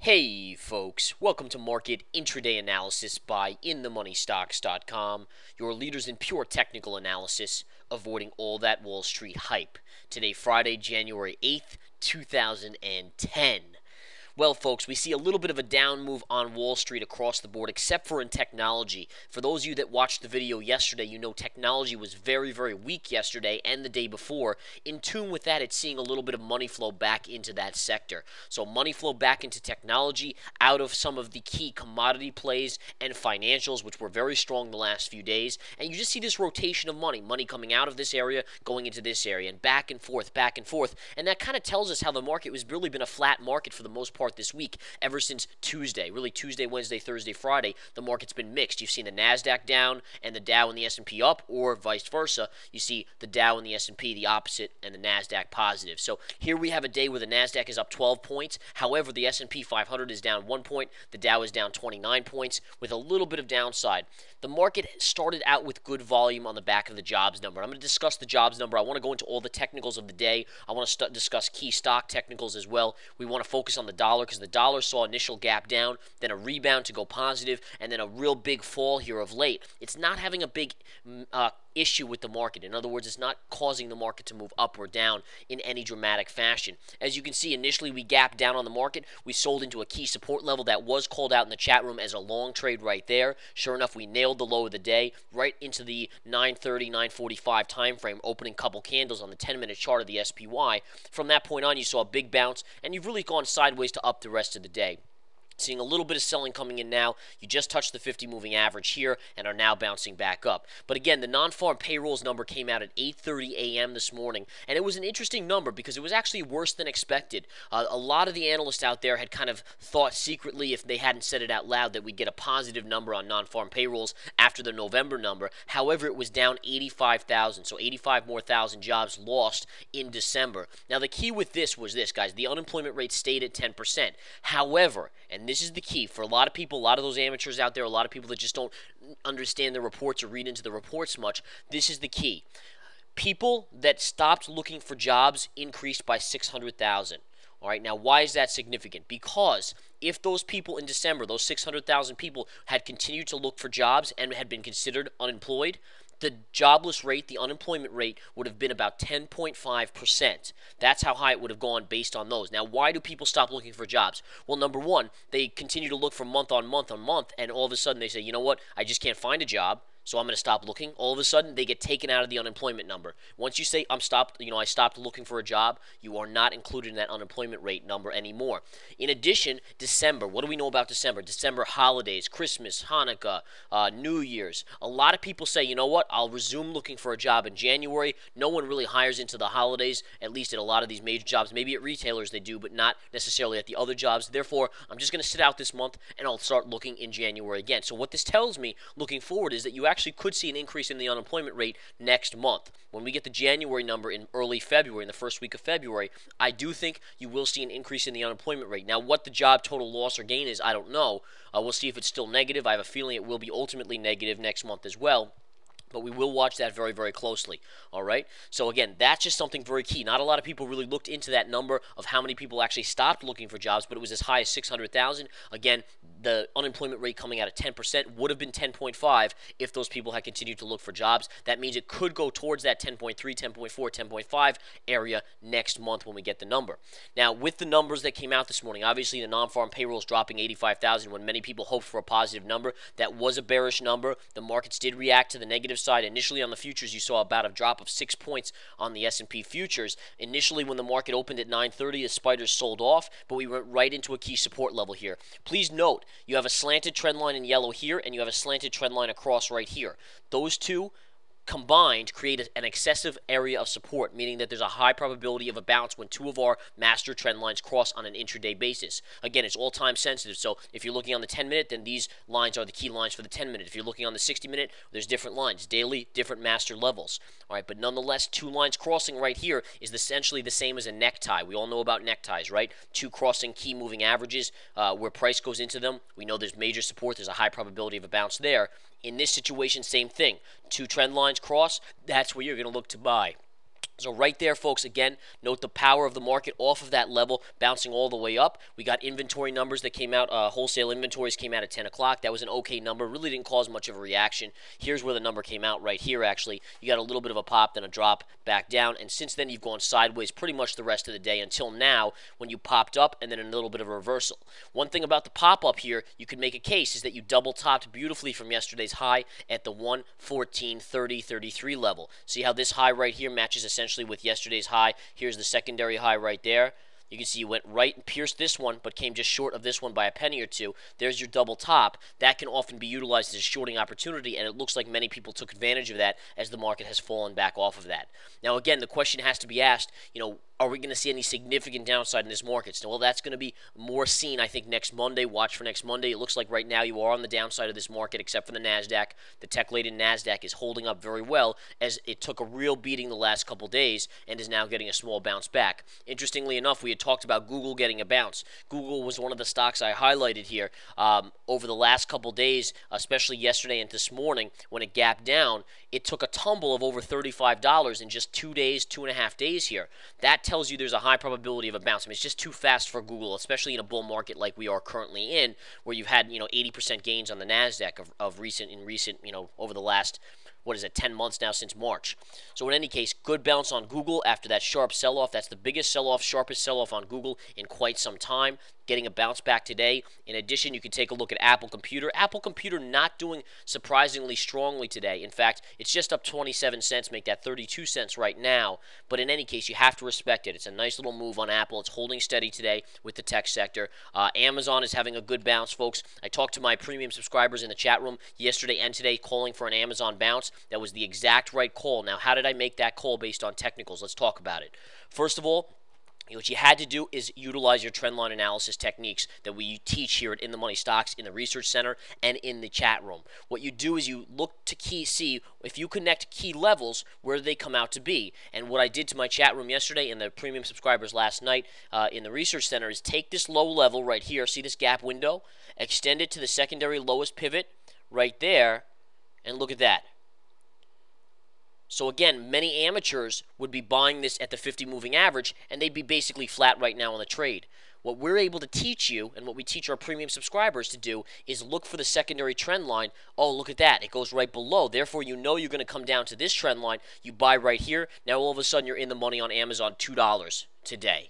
Hey folks, welcome to Market Intraday Analysis by InTheMoneyStocks.com, your leaders in pure technical analysis, avoiding all that Wall Street hype. Today, Friday, January 8th, 2010. Well, folks, we see a little bit of a down move on Wall Street across the board, except for in technology. For those of you that watched the video yesterday, you know technology was very, very weak yesterday and the day before. In tune with that, it's seeing a little bit of money flow back into that sector. So money flow back into technology out of some of the key commodity plays and financials, which were very strong the last few days. And you just see this rotation of money coming out of this area, going into this area, and back and forth, back and forth. And that kind of tells us how the market has really been a flat market for the most part this week, ever since Tuesday. Really, Tuesday, Wednesday, Thursday, Friday, the market's been mixed. You've seen the NASDAQ down and the Dow and the S&P up, or vice versa. You see the Dow and the S&P the opposite and the NASDAQ positive. So here we have a day where the NASDAQ is up 12 points. However, the S&P 500 is down 1 point. The Dow is down 29 points with a little bit of downside. The market started out with good volume on the back of the jobs number. I'm going to discuss the jobs number. I want to go into all the technicals of the day. I want to discuss key stock technicals as well. We want to focus on the dollar because the dollar saw initial gap down, then a rebound to go positive, and then a real big fall here of late. It's not having a big issue with the market. In other words, it's not causing the market to move up or down in any dramatic fashion. As you can see, initially we gapped down on the market. We sold into a key support level that was called out in the chat room as a long trade right there. Sure enough, we nailed the low of the day right into the 9:30, 9:45 time frame, opening couple candles on the 10-minute chart of the SPY. From that point on, you saw a big bounce, and you've really gone sideways to up the rest of the day. Seeing a little bit of selling coming in now. You just touched the 50 moving average here and are now bouncing back up. But again, the non-farm payrolls number came out at 8:30 a.m. this morning, and it was an interesting number because it was actually worse than expected. A lot of the analysts out there had kind of thought secretly, if they hadn't said it out loud, that we'd get a positive number on non-farm payrolls after the November number. However, it was down 85,000, so 85 more thousand jobs lost in December. Now, the key with this was this, guys. The unemployment rate stayed at 10%. However, and this is the key for a lot of people, a lot of those amateurs out there, a lot of people that just don't understand the reports or read into the reports much, this is the key. People that stopped looking for jobs increased by 600,000. All right, now why is that significant? Because if those people in December, those 600,000 people, had continued to look for jobs and had been considered unemployed, the jobless rate, the unemployment rate, would have been about 10.5%. That's how high it would have gone based on those. Now, why do people stop looking for jobs? Well, number one, they continue to look for month on month on month, and all of a sudden they say, you know what, I just can't find a job, so I'm going to stop looking. All of a sudden, they get taken out of the unemployment number. Once you say I stopped looking for a job, you are not included in that unemployment rate number anymore. In addition, December. What do we know about December? December holidays, Christmas, Hanukkah, New Year's. A lot of people say, you know what, I'll resume looking for a job in January. No one really hires into the holidays, at least at a lot of these major jobs. Maybe at retailers they do, but not necessarily at the other jobs. Therefore, I'm just going to sit out this month, and I'll start looking in January again. So what this tells me, looking forward, is that you actually could see an increase in the unemployment rate next month. When we get the January number in early February, in the first week of February, I do think you will see an increase in the unemployment rate. Now, what the job total loss or gain is, I don't know. We'll see if it's still negative. I have a feeling it will be ultimately negative next month as well. But we will watch that very, very closely, all right? So, again, that's just something very key. Not a lot of people really looked into that number of how many people actually stopped looking for jobs, but it was as high as 600,000. Again, the unemployment rate coming out at 10% would have been 10.5 if those people had continued to look for jobs. That means it could go towards that 10.3, 10.4, 10.5 area next month when we get the number. Now, with the numbers that came out this morning, obviously the non-farm payrolls dropping 85,000 when many people hoped for a positive number. That was a bearish number. The markets did react to the negative side. Initially on the futures, you saw about a drop of 6 points on the S&P futures. Initially, when the market opened at 9:30, the spiders sold off, but we went right into a key support level here. Please note, you have a slanted trend line in yellow here, and you have a slanted trend line across right here. Those two combined create an excessive area of support, meaning that there's a high probability of a bounce when two of our master trend lines cross on an intraday basis. Again, it's all time sensitive, so if you're looking on the 10-minute, then these lines are the key lines for the 10-minute. If you're looking on the 60-minute, there's different lines, daily, different master levels. All right, but nonetheless, two lines crossing right here is essentially the same as a necktie. We all know about neckties, right? Two crossing key moving averages where price goes into them. We know there's major support. There's a high probability of a bounce there. In this situation, same thing. Two trend lines cross, that's where you're going to look to buy. So right there, folks, again, note the power of the market off of that level, bouncing all the way up. We got inventory numbers that came out. Wholesale inventories came out at 10 o'clock. That was an okay number. Really didn't cause much of a reaction. Here's where the number came out right here, actually. You got a little bit of a pop, then a drop back down. And since then, you've gone sideways pretty much the rest of the day until now when you popped up and then a little bit of a reversal. One thing about the pop-up here, you could make a case, is that you double-topped beautifully from yesterday's high at the 114.30.33 level. See how this high right here matches essentially with yesterday's high. Here's the secondary high right there. You can see you went right and pierced this one, but came just short of this one by a penny or two. There's your double top. That can often be utilized as a shorting opportunity, and it looks like many people took advantage of that as the market has fallen back off of that. Now, again, the question has to be asked, are we going to see any significant downside in this market? Well, that's going to be more seen, I think, next Monday. Watch for next Monday. It looks like right now you are on the downside of this market, except for the NASDAQ. The tech-laden NASDAQ is holding up very well, as it took a real beating the last couple days and is now getting a small bounce back. Interestingly enough, we had talked about Google getting a bounce. Google was one of the stocks I highlighted here over the last couple days, especially yesterday and this morning when it gapped down. It took a tumble of over $35 in just 2 days, 2.5 days here. That tells you there's a high probability of a bounce. I mean, it's just too fast for Google, especially in a bull market like we are currently in, where you've had 80% gains on the NASDAQ of recent over the last 10 months now since March. So in any case, good bounce on Google after that sharp sell-off. That's the biggest sell-off, sharpest sell-off on Google in quite some time. Getting a bounce back today. In addition, you can take a look at Apple Computer. Apple Computer not doing surprisingly strongly today. In fact, it's just up 27 cents, make that 32 cents right now. But in any case, you have to respect it. It's a nice little move on Apple. It's holding steady today with the tech sector. Amazon is having a good bounce, folks. I talked to my premium subscribers in the chat room yesterday and today calling for an Amazon bounce. That was the exact right call. Now, how did I make that call based on technicals? Let's talk about it. First of all, what you had to do is utilize your trendline analysis techniques that we teach here at In the Money Stocks in the Research Center and in the chat room. What you do is you look to see if you connect key levels, where do they come out to be. And what I did to my chat room yesterday and the premium subscribers last night in the Research Center is take this low level right here, see this gap window, extend it to the secondary lowest pivot right there, and look at that. So again, many amateurs would be buying this at the 50 moving average, and they'd be basically flat right now on the trade. What we're able to teach you, and what we teach our premium subscribers to do, is look for the secondary trend line. Oh, look at that. It goes right below. Therefore, you know you're going to come down to this trend line. You buy right here. Now, all of a sudden, you're in the money on Amazon $2 today.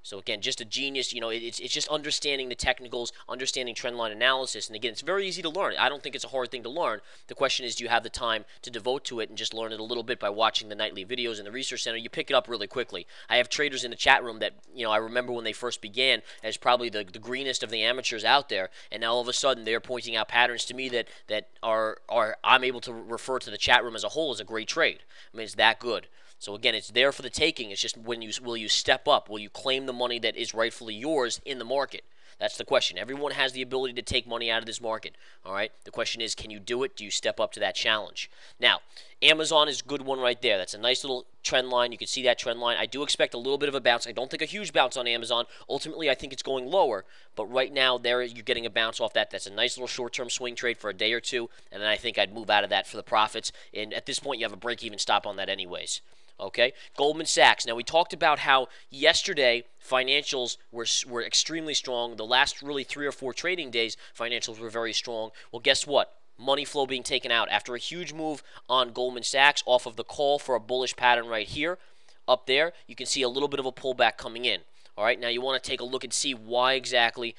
So again, just a genius, it's just understanding the technicals, understanding trendline analysis. And again, it's very easy to learn. I don't think it's a hard thing to learn. The question is, do you have the time to devote to it and just learn it a little bit by watching the nightly videos in the Research Center? You pick it up really quickly. I have traders in the chat room that, I remember when they first began as probably the greenest of the amateurs out there. And now all of a sudden they're pointing out patterns to me that are I'm able to refer to the chat room as a whole as a great trade. I mean, it's that good. So again, it's there for the taking. It's just will you step up? Will you claim the money that is rightfully yours in the market? That's the question. Everyone has the ability to take money out of this market. All right. The question is, can you do it? Do you step up to that challenge? Now, Amazon is a good one right there. That's a nice little trend line. You can see that trend line. I do expect a little bit of a bounce. I don't think a huge bounce on Amazon. Ultimately, I think it's going lower. But right now, there you're getting a bounce off that. That's a nice little short-term swing trade for a day or two. And then I think I'd move out of that for the profits. And at this point, you have a break-even stop on that anyways. Okay, Goldman Sachs. Now, we talked about how yesterday financials were extremely strong. The last really 3 or 4 trading days, financials were very strong. Well, guess what? Money flow being taken out after a huge move on Goldman Sachs off of the call for a bullish pattern right here. Up there, you can see a little bit of a pullback coming in. All right, now you want to take a look and see why exactly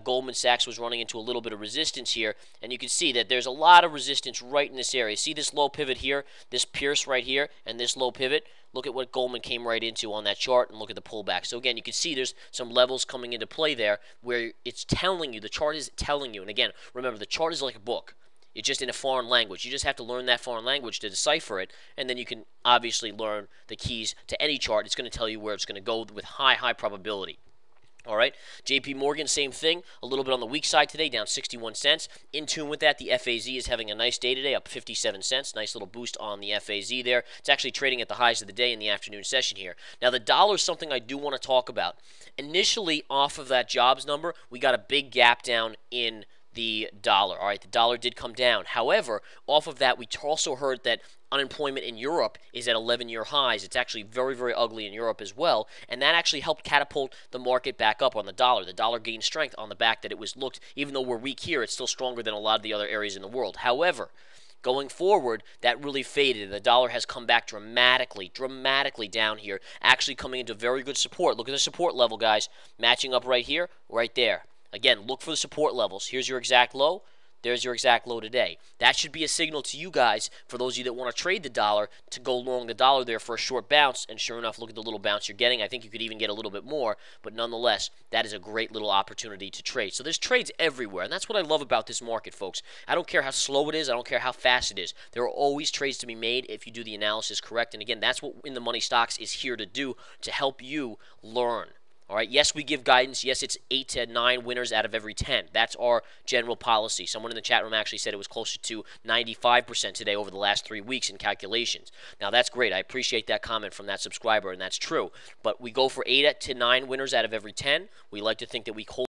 Goldman Sachs was running into a little bit of resistance here, and you can see that there's a lot of resistance right in this area. See this low pivot here, this pierce right here, and this low pivot? Look at what Goldman came right into on that chart, and look at the pullback. So again, you can see there's some levels coming into play there where it's telling you, the chart is telling you, and again, remember, the chart is like a book. It's just in a foreign language. You just have to learn that foreign language to decipher it, and then you can obviously learn the keys to any chart. It's going to tell you where it's going to go with high probability. All right, JP Morgan, same thing, a little bit on the weak side today, down 61 cents. In tune with that, the FAZ is having a nice day today, up 57 cents. Nice little boost on the FAZ there. It's actually trading at the highs of the day in the afternoon session here. Now, the dollar is something I do want to talk about. Initially, off of that jobs number, we got a big gap down in the dollar. All right, the dollar did come down. However, off of that, we also heard that unemployment in Europe is at 11-year highs. It's actually very, very ugly in Europe as well, and that actually helped catapult the market back up on the dollar. The dollar gained strength on the back that it was looked, even though we're weak here, it's still stronger than a lot of the other areas in the world. However, going forward, that really faded. The dollar has come back dramatically down here, actually coming into very good support. Look at the support level, guys, matching up right here, right there. Again, look for the support levels. Here's your exact low. There's your exact low today. That should be a signal to you guys, for those of you that want to trade the dollar, to go long the dollar there for a short bounce. And sure enough, look at the little bounce you're getting. I think you could even get a little bit more, but nonetheless, that is a great little opportunity to trade. So there's trades everywhere, and that's what I love about this market, folks. I don't care how slow it is. I don't care how fast it is. There are always trades to be made if you do the analysis correct. And again, that's what In the Money Stocks is here to do, to help you learn. All right, yes, we give guidance. Yes, it's 8 to 9 winners out of every 10. That's our general policy. Someone in the chat room actually said it was closer to 95% today over the last 3 weeks in calculations. Now, that's great. I appreciate that comment from that subscriber, and that's true. But we go for 8 to 9 winners out of every 10. We like to think that we hold